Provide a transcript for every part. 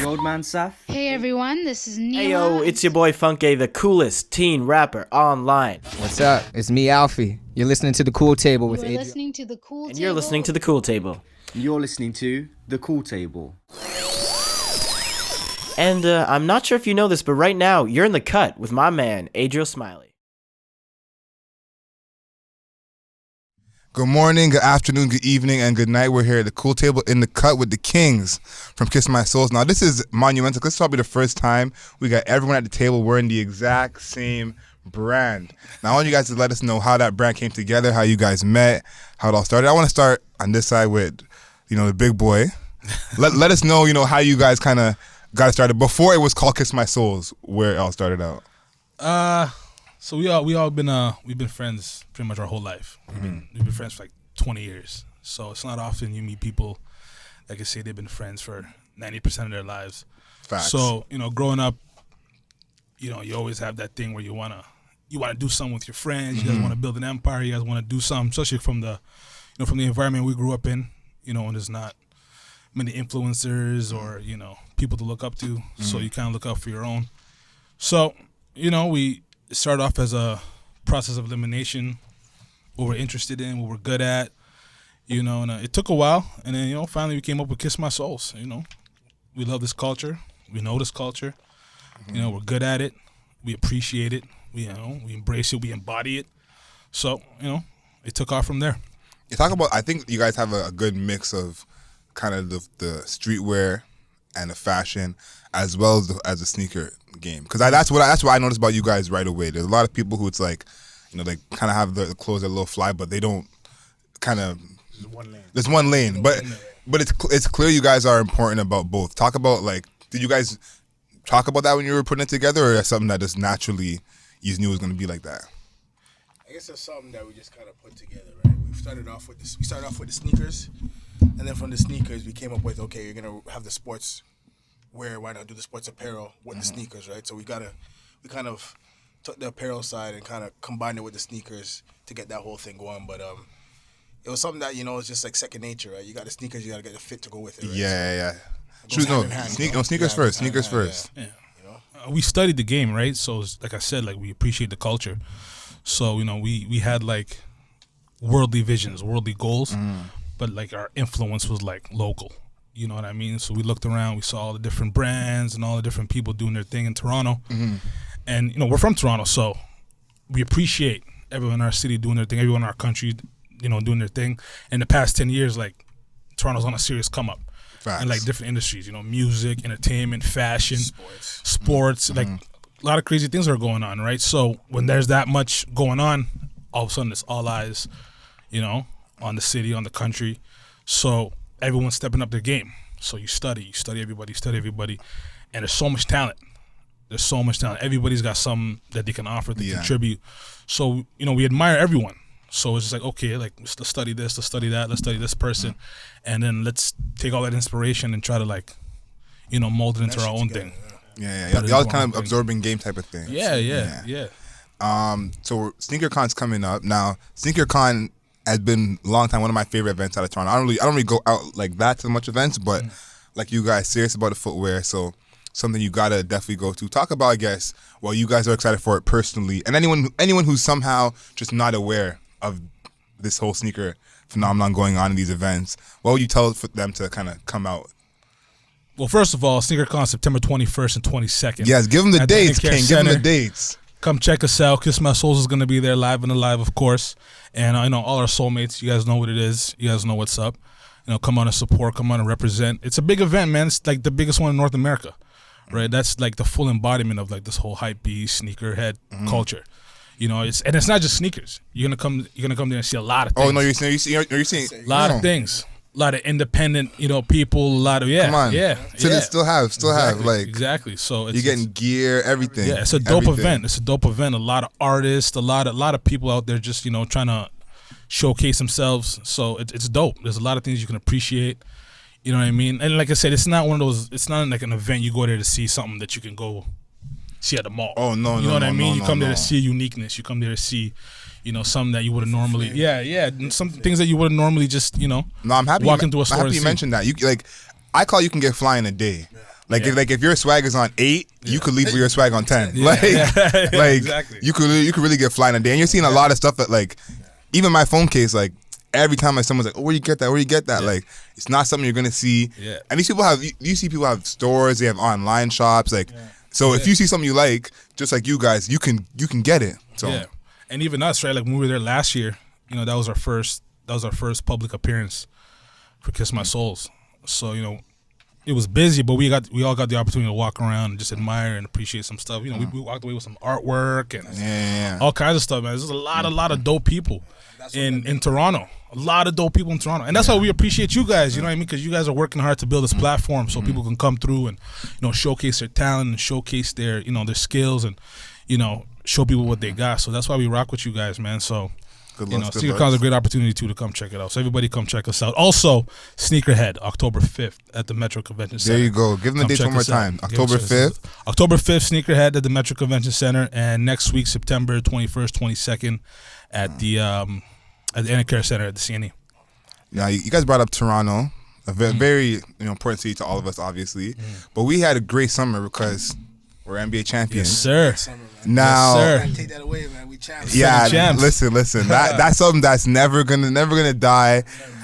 Old man Saf. Hey everyone, this is Neela. Hey yo, it's your boy Funke, the coolest teen rapper online. What's up? It's me, Alfie. You're listening to The Cool Table with You're Adrian. listening to the Cool And Table. you're listening to The Cool Table. You're listening to The Cool Table. And I'm not sure if you know this, but right now, you're in the cut with my man, Adriel Smiley. Good morning, good afternoon, good evening, and good night. We're here at the Cool Table in the cut with the Kings from Kiss My Souls. Now, this is monumental. This is probably the first time we got everyone at the table wearing the exact same brand. Now, I want you guys to let us know how that brand came together, how you guys met, how it all started. I want to start on this side with, the big boy. Let us know, how you guys kind of got it started before it was called Kiss My Souls, where it all started out. So we've been friends pretty much our whole life. We've been friends for like 20 years. So it's not often you meet people that can say they've been friends for 90% of their lives. Facts. So growing up, you always have that thing where you wanna do something with your friends. You guys want to build an empire. You guys want to do something, especially from the environment we grew up in. And there's not many influencers or people to look up to. So you kind of look out for your own. So we started off as a process of elimination, what we're interested in, what we're good at, and it took a while, and then, finally we came up with Kiss My Souls. We love this culture, we know this culture, we're good at it, we appreciate it, we embrace it, we embody it, so, it took off from there. You talk about, I think you guys have a good mix of kind of the streetwear and the fashion, as well as the sneaker game. Because that's what I noticed about you guys right away. There's a lot of people who it's like, they kind of have the clothes that are a little fly, but they don't kind of. There's one lane, but it's clear you guys are important about both. Talk about did you guys talk about that when you were putting it together, or is that something that just naturally you knew was going to be like that? I guess it's something that we just kind of put together, right? We started off with the sneakers, and then from the sneakers we came up with, okay, you're gonna have the sports wear, why not do the sports apparel with the sneakers, right? So we kind of took the apparel side and kind of combined it with the sneakers to get that whole thing going. But it was something that it's just like second nature, right? You got the sneakers, you got to get the fit to go with it. Right? Yeah. So Sneakers first. Sneakers first. Yeah. We studied the game, right? So like I said, we appreciate the culture. So we had worldly visions, worldly goals, but our influence was local. You know what I mean? So we looked around, we saw all the different brands and all the different people doing their thing in Toronto. And, we're from Toronto, so we appreciate everyone in our city doing their thing, everyone in our country, doing their thing. In the past 10 years, Toronto's on a serious come up. Facts. And different industries, music, entertainment, fashion, sports, a lot of crazy things are going on, right? So when there's that much going on, all of a sudden it's all eyes, on the city, on the country. So everyone's stepping up their game. So you study everybody, and there's so much talent. Everybody's got something that they can offer to contribute. So, we admire everyone. So it's just okay, let's study this, let's study that, let's study this person, and then let's take all that inspiration and try to mold it into our own thing. Yeah. Y'all kind of absorbing game type of thing. Yeah. So SneakerCon's coming up. Now, SneakerCon has been a long time one of my favorite events out of Toronto. I don't really go out like that to much events, but you guys serious about the footwear, so something you gotta definitely go to. Talk about, I guess, you guys are excited for it personally, and anyone who's somehow just not aware of this whole sneaker phenomenon going on in these events, what would you tell for them to kind of come out? Well, first of all, SneakerCon September 21st and 22nd. Yes, give them the dates, King. Give them the dates. Come check us out. Kiss My Souls is going to be there live and alive, of course. And I know all our soulmates, you guys know what it is. You guys know what's up. Come on and support, come on and represent. It's a big event, man. It's the biggest one in North America, right? That's the full embodiment of this whole hype beast, sneakerhead culture. It's not just sneakers. You're gonna come there and see a lot of things. Oh no, you're seeing a lot of things. A lot of independent, people. A lot of Come on. Still have exactly. So you're getting gear, everything. Yeah, it's a dope event. It's a dope event. A lot of artists, a lot of people out there just trying to showcase themselves. So it's dope. There's a lot of things you can appreciate. You know what I mean? And like I said, it's not one of those. It's not like an event you go there to see something that you can go see at the mall. Oh no, you know what I mean? You come there to see uniqueness. You come there to see, something that you would have normally. Yeah, some things that you would have normally just, No, I'm happy. Walk into a store. I'm happy you mentioned that. I call you can get fly in a day. Like if your swag is on 8, you could leave with your swag on 10. Yeah. Like Exactly. you could really get fly in a day. And you're seeing a lot of stuff that like even my phone case, like every time like someone's like, oh, where you get that? Where you get that? Like it's not something you're gonna see. Yeah. And these people have you see people have stores, they have online shops, like so if you see something you like, just like you guys, you can get it. So Yeah, and even us, right? Like when we were there last year, you know, that was our first public appearance for Kiss My Souls. So you know, it was busy, but we all got the opportunity to walk around and just admire and appreciate some stuff. You know, we walked away with some artwork and all kinds of stuff, man. There's a lot of dope people in Toronto. A lot of dope people in Toronto, and that's why we appreciate you guys. You know what I mean? Because you guys are working hard to build this platform so people can come through and showcase their talent and showcase their their skills and show people what they got. So that's why we rock with you guys, man. So SneakerCon is a great opportunity too to come check it out. So everybody come check us out. Also, Sneakerhead, October 5th at the Metro Convention Center. There you go. Give them the dates one more time. October 5th. October 5th, Sneakerhead at the Metro Convention Center, and next week September 21st, 22nd at the Enercare Center at the CNE. Now you guys brought up Toronto, a very important city to all of us, obviously. But we had a great summer because we're NBA champions. Yes, sir. Now, Yes, sir. Take that away, man. We champions. yeah, champs. listen. That's something that's never gonna die.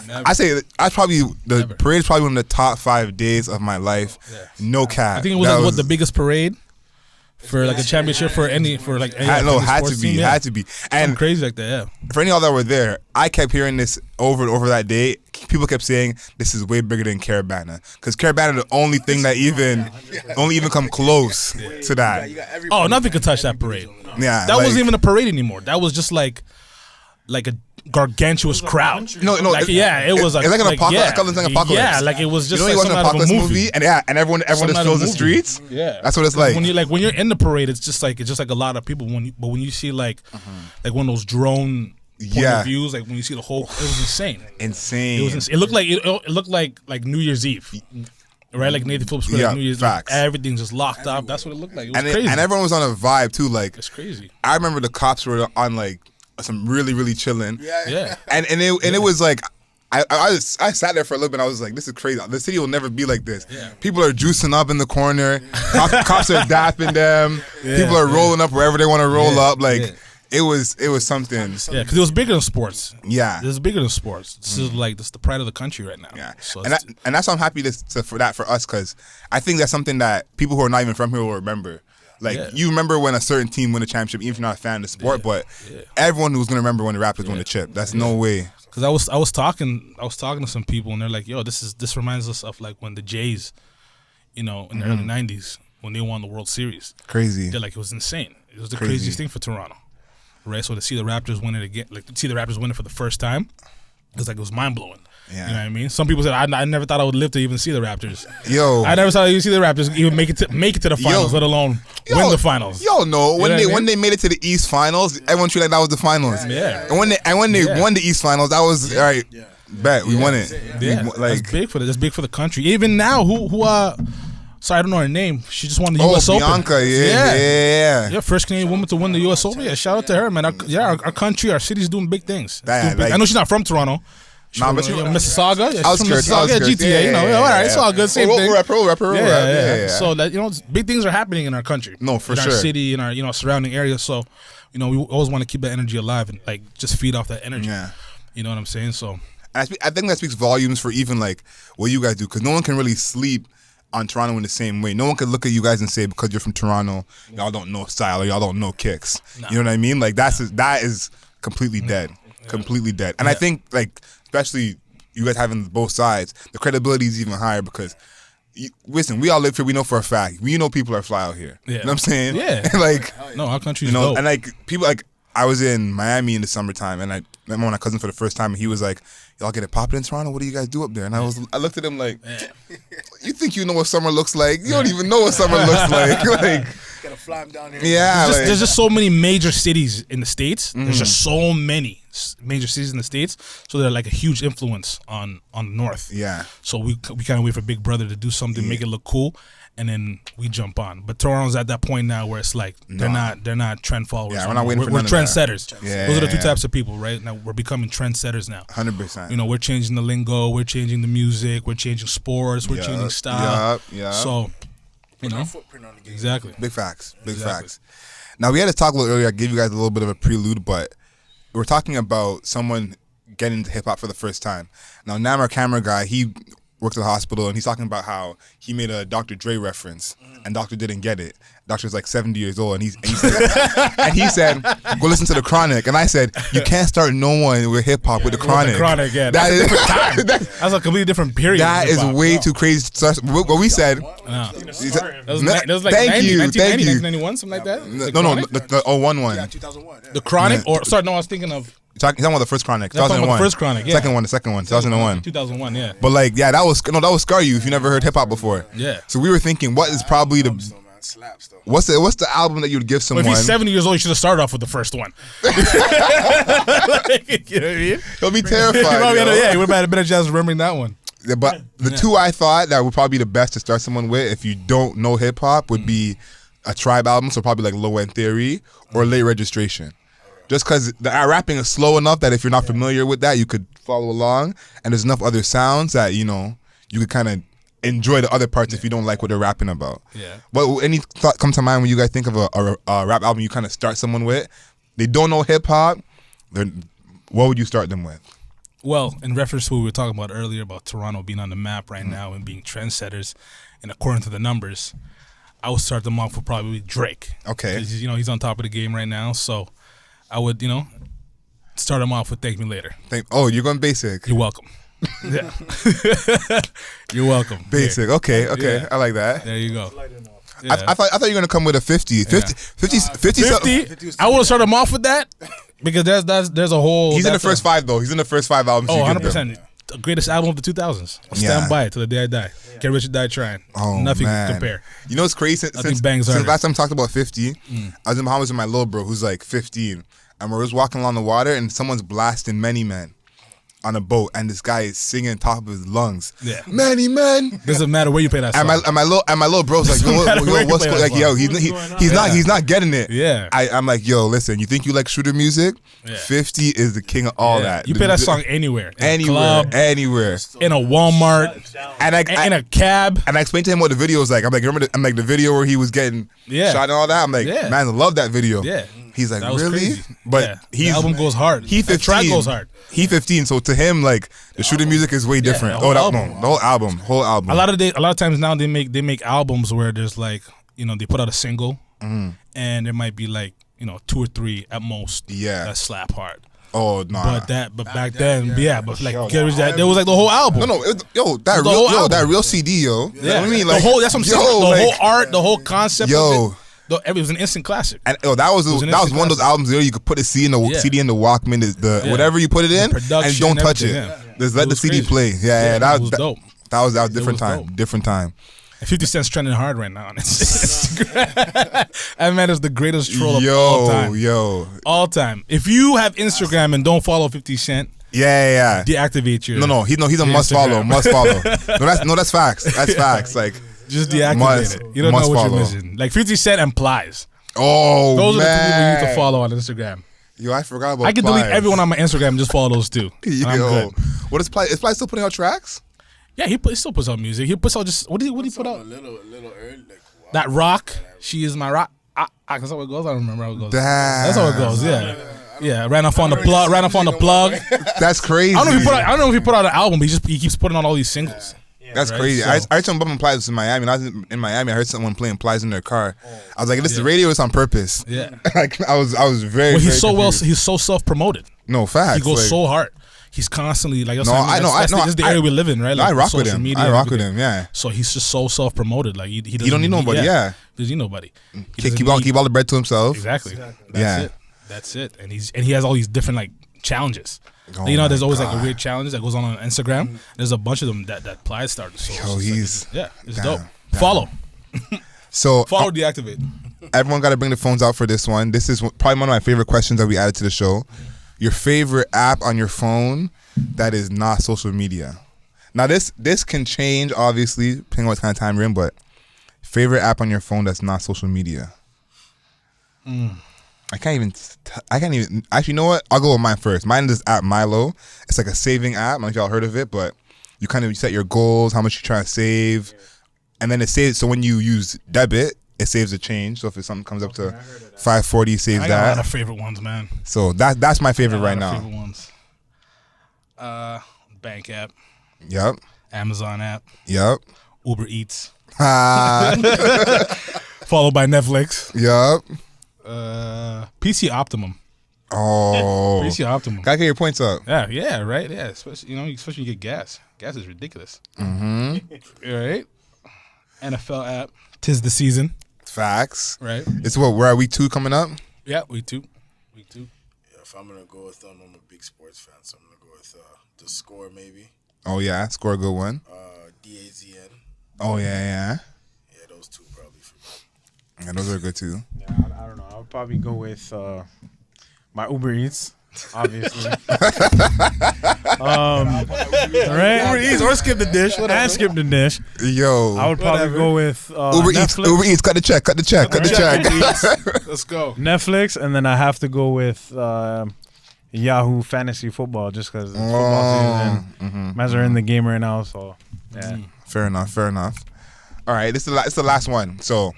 Never. I say that's probably the parade is probably one of the top 5 days of my life. Yeah. No cap. I think it was the biggest parade for like a championship for any had sports team, had to be. And something crazy like that. Yeah. for any of y'all that were there, I kept hearing this over and over that day. People kept saying this is way bigger than Caravana because Caravana the only thing that even come close to that. Oh, nothing could touch that parade. Yeah, That wasn't even a parade anymore. That was just like a gargantuous crowd. No, like, it was like it's like an apocalypse. It's like an apocalypse. Yeah, like it was just you know, like you watch an some out of a apocalypse movie. and everyone just Some out of a fills the movie. streets. Yeah, that's what it's like. When you're in the parade, it's just like a lot of people. But when you see like one of those drone point of views, like when you see the whole, it was insane. Insane. It was insane. It looked like New Year's Eve. Right, like Nathan Phillips Square, New Year's, facts. like, everything's just locked up. That's what it looked like. It was crazy. And everyone was on a vibe too. Like it's crazy. I remember the cops were on like some really chilling. Yeah. And it was like I sat there for a little bit. And I was like, this is crazy. The city will never be like this. Yeah. People are juicing up in the corner. Cops are dapping them. People are rolling up wherever they want to roll up. Like it was something. Yeah, because it was bigger than sports. Yeah. It was bigger than sports. This is the pride of the country right now. Yeah, So and that's why I'm happy for us because I think that's something that people who are not even from here will remember. Like you remember when a certain team won a championship, even if you're not a fan of the sport, but everyone was gonna remember when the Raptors won the chip. That's no way. Because I was talking to some people and they're like, yo, this reminds us of like when the Jays, in the early '90s when they won the World Series. Crazy. They're like, it was insane. It was the craziest thing for Toronto, right? So to see the Raptors win it again, like to see the Raptors win it for the first time, it was mind blowing. Yeah. You know what I mean? Some people said I never thought I would live to even see the Raptors. Yo, I never thought I would see the Raptors even make it to the finals, let alone win the finals. Yo, no, when they made it to the East Finals, everyone treated like that was the finals. Yeah. And when they won the East Finals, that was all right. Bet we won it. Yeah, that's big for that's big for the country. Even now, who sorry, I don't know her name. She just won the U.S. Open. Bianca, yeah. First Canadian woman to win the U.S. Open. Yeah, shout out to her, man. Our country, our city's doing big things. I know she's not from Toronto. Nah, but Mississauga. Yeah, outskirts, GTA. All right, it's all good. Same thing. Rapper. Yeah. So that big things are happening in our country. No, for in sure. Our city, in our surrounding areas. So, we always want to keep that energy alive and like just feed off that energy. Yeah. You know what I'm saying? So, I think that speaks volumes for even like what you guys do because no one can really sleep on Toronto in the same way. No one can look at you guys and say because you're from Toronto, y'all don't know style or y'all don't know kicks. No. You know what I mean? Like that is completely dead. Completely dead. And I think like especially you guys having both sides, the credibility is even higher because listen, we all live here, we know for a fact. We know people are fly out here. Yeah. You know what I'm saying? Yeah. Like no, our country's dope. And like people like I was in Miami in the summertime and I met my cousin for the first time and he was like, y'all get it popping in Toronto? What do you guys do up there? And I looked at him like, you think you know what summer looks like? You don't even know what summer looks like. Like, gotta fly him down here. Yeah, there's just so many major cities in the States. There's just so many major cities in the States, so they're like a huge influence on the North. Yeah. So we kind of wait for Big Brother to do something, make it look cool, and then we jump on. But Toronto's at that point now where it's like they're not trend followers. Yeah, we're not waiting for We're none of that. trendsetters. Yeah, those are the two types of people, right? Now we're becoming trendsetters now. 100%. We're changing the lingo, we're changing the music, we're changing sports, we're changing style. Yeah. So You know, footprint on the game. exactly. Big facts. Big Exactly. facts. Now, we had to talk a little earlier. I gave you guys a little bit of a prelude, but we're talking about someone getting into hip-hop for the first time. Now, Nam, our camera guy, he worked at the hospital, and he's talking about how he made a Dr. Dre reference, and Dr. didn't get it. Doctor's like 70 years old, and he said, go listen to The Chronic. And I said, you can't start no one with hip-hop with The Chronic. The Chronic, yeah. That is, That's a completely different period. that of is hip-hop. way too crazy. So what we said... No. he said- That was like thank 90, you, 1990, thank you. 1991, something like that. The No, Chronic? the 01 one. Yeah, 2001. Yeah. The Chronic, or sorry, no, I was thinking of He's talking about the first Chronic, I'm talking about 2001. the first Chronic, yeah. The second one, 2001. 2001, yeah. But like, yeah, that would scar you if you never heard hip hop before. Yeah. So we were thinking, what is probably the Though, man, slaps though. what's the album that you'd give But someone? if he's 70 years old, you should have started off with the first one. Like, you know what I mean? He'll be terrified. Probably yo. yeah, you would have had a better chance of remembering that one. Yeah, but the two I thought that would probably be the best to start someone with if you don't know hip hop would be a Tribe album, so probably like Low End Theory or Late Registration. Just because the rapping is slow enough that if you're not familiar with that, you could follow along, and there's enough other sounds that you could kind of enjoy the other parts if you don't like what they're rapping about. Yeah. But any thought come to mind when you guys think of a rap album you kind of start someone with? They don't know hip hop. Then what would you start them with? Well, in reference to what we were talking about earlier about Toronto being on the map right now and being trendsetters, and according to the numbers, I would start them off with probably Drake. Okay. 'Cause, he's on top of the game right now, so I would, start him off with Thank Me Later. You're going basic. You're welcome. Yeah. You're welcome. Basic. Okay. Yeah. I like that. There you go. I thought you were gonna come with a 50. 50. 50, I would start him off with that because there's a whole. He's in the that's first five though. He's in the first five albums. Oh, you give them. 100%. The greatest album of the 2000s. I'll Yeah. stand by it till the day I die. Get Rich or Die Trying. Oh, Nothing man. can compare. You know what's crazy? Nothing Since bangs harder. last time I talked about 50, I was in Bahamas with my little bro who's like 15, and we're just walking along the water, and someone's blasting Many Men on a boat, and this guy is singing top of his lungs. Yeah. Many Men. Doesn't matter where you play that song. And my little bro's like, Doesn't matter where you what's play going? that Like, yo, song. he's not getting it. Yeah. I'm like, yo, listen, you think you like shooter music? Yeah. 50 is the king of all Yeah. that. You play that song anywhere. In a club, anywhere. in a Walmart, And in a cab. And I explained to him what the video was like. I'm like, remember the video where he was getting Yeah. shot and all that? I'm like, Yeah. man, I love that video. Yeah. He's like, That was really? crazy. But Yeah. he's The album goes hard. He The 15. track goes hard. He 15. So to him, like the shooting music is way different. the whole The album. whole album. A lot of times now they make albums where there's like they put out a single and there might be like 2 or 3 at most. Yeah. That slap hard. Oh no. But back then, but like there was like the whole album. No, that The whole album. that real CD, yo. You know what I mean? Like, the whole that's what I'm saying. yo, The like, whole art, the whole concept. Yo. of it, it was an instant classic. And that was an one of instant those classic. albums where you could put a CD in the Yeah. CD in the Walkman, Yeah. whatever you put it in, and production, don't touch it. everything, yeah. Just let It the was CD crazy. play. Yeah, it was dope. That was different was time. dope. Different time. And 50 Cent's trending hard right now on Instagram. That man is the greatest troll of all time. Yo. All time. If you have Instagram and don't follow 50 Cent, Yeah. deactivate your. He's a your must follow. Instagram. Must follow. That's facts. That's facts. Like, Just deactivate Must- it. You don't know must what follow. you're missing. Like 50 Cent and Plies. oh, Those are the two people you man. need to follow on Instagram. Yo, I forgot about I can delete Plies. everyone on my Instagram and just follow those two. And I'm Yo, good. what is Plies? Is Plies still putting out tracks? Yeah, he still puts out music. He puts out just what did he put A out? little early. Like, wow. That rock. She is my rock. That's how it goes. I don't remember how it goes. Damn. That's how it goes. Yeah. Yeah. Ran off on the plug. Ran off on the plug. That's crazy. I don't know if he put out an album. But he keeps putting out all these singles. That's Right, crazy. so- I heard someone bumping Plies in Miami. When I was in Miami, I heard someone playing Plies in their car. I was like, "This is radio. It's on purpose." Yeah. Like I was very. Well, very confused. he's so self-promoted. No facts. He goes like, so hard. He's constantly like. No, I know. This is the area we live in, right? No, Like, I rock with social him. media I and rock with everything. him. Yeah. So he's just so self-promoted. Like he don't need nobody, yeah. He doesn't need nobody. He doesn't Keep need- all the bread to himself. Exactly. Yeah. That's it. And he has all these different like challenges. Oh There's my always like God. a weird challenge that goes on Instagram. There's a bunch of them that Plies started. So Yo, it's like, it's damn, dope. damn. Follow, So deactivate. everyone got to bring the phones out for this one. This is probably one of my favorite questions that we added to the show. Your favorite app on your phone that is not social media. Now this can change obviously depending on what kind of time you're in, but favorite app on your phone that's not social media. I can't even. Actually, you know what? I'll go with mine first. Mine is this app Milo. It's like a saving app. I don't know if y'all heard of it, but you kind of set your goals, how much you're trying to save, and then it saves. So when you use debit, it saves the change. So if something comes up to 540, it saves I got a lot that. of favorite ones, man. So that's my favorite right now. Favorite ones. Bank app, Yep. Amazon app, Yep. Uber Eats, Ah, followed by Netflix, yep. PC Optimum. Oh. PC Optimum. Gotta get your points up. Yeah, right. Yeah, especially especially when you get gas. Gas is ridiculous. Mm-hmm. Right. NFL app. 'Tis the season. Facts. Right. It's what? Where are we 2 coming up? Yeah, week two. Yeah, if I'm gonna go with I'm a big sports fan, so I'm gonna go with the score maybe. Oh yeah, score a good one. DAZN. Oh yeah. Yeah, those two probably for me. Yeah, those are good too. Yeah, I don't know. I would probably go with my Uber Eats, obviously. Right? Uber Eats or skip the dish. And skip the dish. Yo. I would probably go with Uber Eats. Netflix. Uber Eats. Cut the check. Cut the check. Cut the check. Let's go. Netflix, and then I have to go with Yahoo Fantasy Football, just because it's football season. Mans are in the game right now, so yeah. Fair enough. Fair enough. All right, this is the last one. So,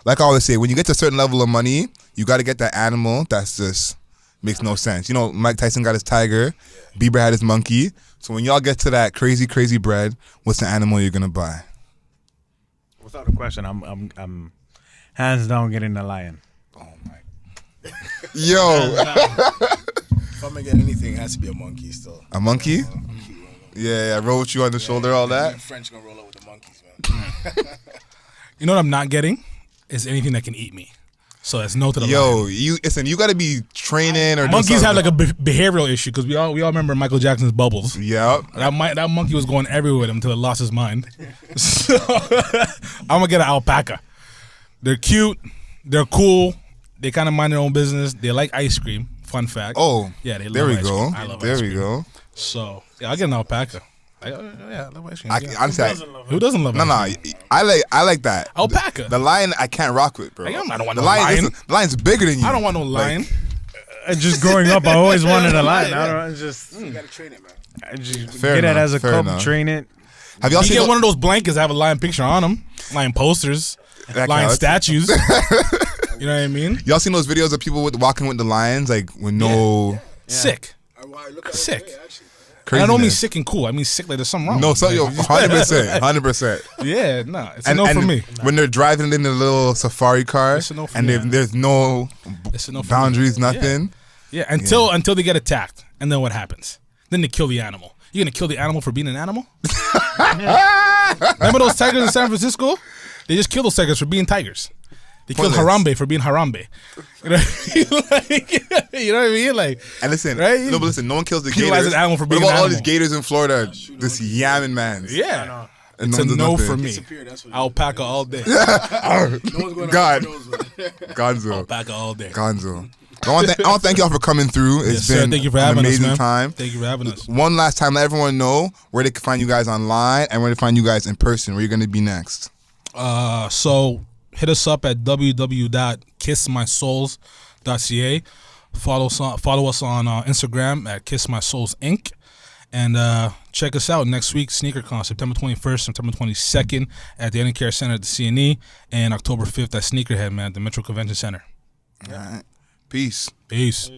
like I always say, when you get to a certain level of money, you got to get that animal that's just makes no sense. You know, Mike Tyson got his tiger, Bieber had his monkey. So when y'all get to that crazy bread, what's the animal you're gonna buy? Without a question, I'm hands down getting the lion. Yo, If I'm gonna get anything, it has to be a monkey still. a monkey? Yeah, roll with you on the shoulder, all Me that. and French gonna roll out with the monkeys, man. You know what I'm not getting is anything that can eat me. So that's no to the Yo, lion. you listen. You got to be training or do Monkeys have something. like a behavioral issue because we all remember Michael Jackson's Bubbles. Yep. That monkey was going everywhere with him until it lost his mind. So I'm gonna get an alpaca. They're cute. They're cool. They kind of mind their own business. They like ice cream. Fun fact. Oh, yeah. They love there we ice go. cream. I love There ice we cream. go. So yeah, I'll get an alpaca. I love ice cream. Yeah. Honestly, Who doesn't love no, ice cream? I like that. Alpaca. The lion, I can't rock with, bro. I don't want the no lion. lion. The lion's bigger than you. I don't want no lion. Just growing up, I always wanted a lion. I don't know, just, You gotta train it, man. I just Fair get it enough, as a fair cub, enough. train it. Have y'all You seen get one of those blankets that have a lion picture on them, lion posters, That lion counts. statues. You know what I mean? Y'all seen those videos of people walking with the lions, like with no Sick. I look at Sick. it today, actually. And I don't mean craziness? sick and cool. I mean sick like there's something wrong. No, so yo, Like, 100%. yeah, no, it's a no for me. When they're driving in the little safari car, It's a no for and me. there's no It's a no for me. boundaries, nothing. Yeah, until they get attacked, and then what happens? Then they kill the animal. You're gonna kill the animal for being an animal? Remember those tigers in San Francisco? They just killed those tigers for being tigers. They killed Pointless. Harambe for being Harambe. You know, you know what I mean? Like, And listen, Right? no, but listen, no one kills the Penalize gators. an animal for What being about an all these animal? gators in Florida? This yamming man. yeah, And it's no a one does no nothing. for me. Disappear, that's what it is. Alpaca all day. No one's going God. after those, man. Gonzo. Alpaca all day. Gonzo. I want to thank y'all for coming through. It's Yes, sir. been Thank you for an having us, amazing man. time. Thank you for having us. One last time, let everyone know where they can find you guys online and where to find you guys in person. Where you're going to be next. So hit us up at www.kissmysouls.ca. Follow us on Instagram at Kiss My Souls Inc. And check us out next week, SneakerCon, September 21st, September 22nd at the Care Center at the CNE, and October 5th at Sneakerhead, man, at the Metro Convention Center. All right. Peace. Peace.